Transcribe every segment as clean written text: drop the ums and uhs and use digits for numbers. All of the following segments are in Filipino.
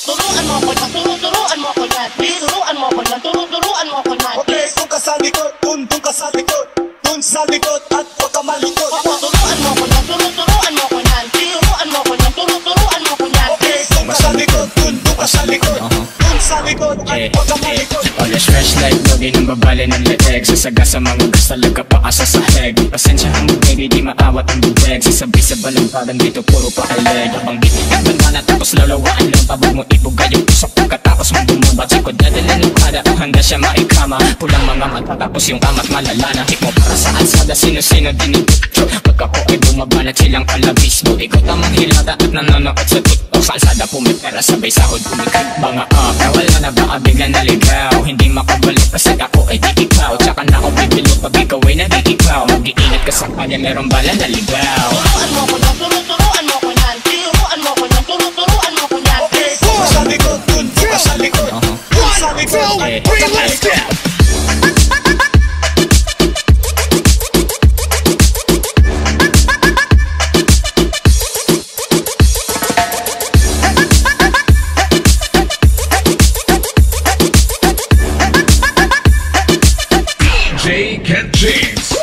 Turuan mo ko yan, turuan mo ko yan. Turuan mo ko yan, turuan mo ko yan. Okay, doon ka sa likod, doon ka sa likod. Doon sa likod at huwag ka malikot. Turuan mo ko yan, turuan mo ko yan. Turuan mo ko yan, turuan mo ko yan. Okay, doon ka sa likod, doon ka sa likod. Doon sa likod at huwag ka malikot. Always fresh like logi ng babali ng leeg. Sasaga sa mga gas talaga paasa sa heg. Pasensya ang baby, di maawat ang bubeg. Sasabi sa balampagan dito puro paaleg. Banggit ka banana tapos lalawaan lang. Pabag mo ibugay yung usok pagkatapos mo bumubat. Sikod dadala ng kada hanggang siya maikama. Pulang mga mata tapos yung kamat malalana. Tik mo para sa alsada, sino-sino dinipitro. Pag ako ay bumabanat silang kalabis mo. Ikaw tamang hilata at nanonood sa TikTok. Sa alsada pumipera sabay sahod kumikit. Mga wala na baka bigla naligaw. Hindi makabalik kasi ako ay di ikaw. Tsaka na ako bibilo pag ikaw ay nag-iikaw. Mag-iingat ka sa kanya merong bala naligaw. Turuan mo ko yan, turuan mo ko yan. Turuan mo ko yan, turuan mo ko yan. Okay, doon ka sa likod, doon ka sa likod. Doon sa likod at huwag ka malikot. Kent James.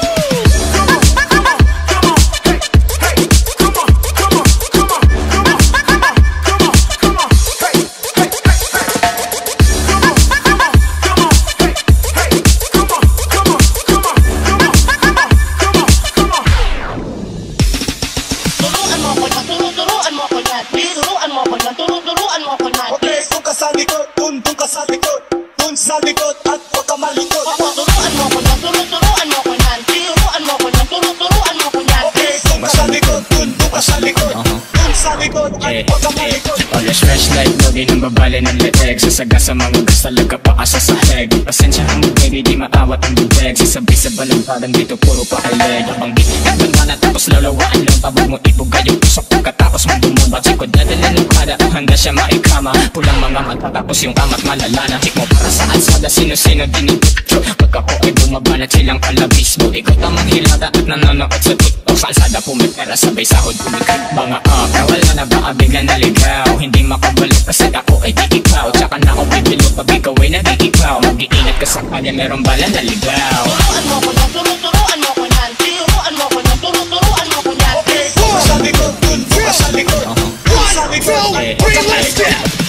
Okay, doon ka sa likod, doon ka sa likod. Doon sa likod at huwag ka malikot. Turuan mo ko yan, turuan mo ko yan. Turuan mo ko yan, turuan mo ko yan. Okay, doon ka sa likod, doon ka sa likod. Doon sa likod at huwag ka malikot. Always fresh like logi ng babali ng leeg. Sasaga sa mga gas talaga paasa sa heg. Pasensya ang baby, di maawat ang bubeg. Sasabi sa balampagan dito puro paaleg. Banggit ka banana tapos lalawaan lang. Pabag mo ibugay yung usok pagkatapos mo bumubat. Sikod dadala ng kada hanggang siya maikama. Pulang mga mata tapos yung kamat malalana. Tik mo para sa alsada, sino-sino dinipitro. Pag ako ay bumabanat silang kalabis mo. Ikaw tamang hilata at nanonood sa TikTok. Sa alsada pumipera sabay sahod kumikit. Mga wala na baka bigla naligaw. Hindi makabalik kasi ako ay di ikaw. Tsaka na ako bibilo pag ikaw ay nag-iikaw. Mag-iingat ka sa kanya merong bala naligaw. Turuan mo ko yan, turuan mo ko yan. Turuan mo ko yan, turuan mo ko yan. Okay, doon ka sa likod, doon ka sa likod. Doon sa likod at huwag ka malikot.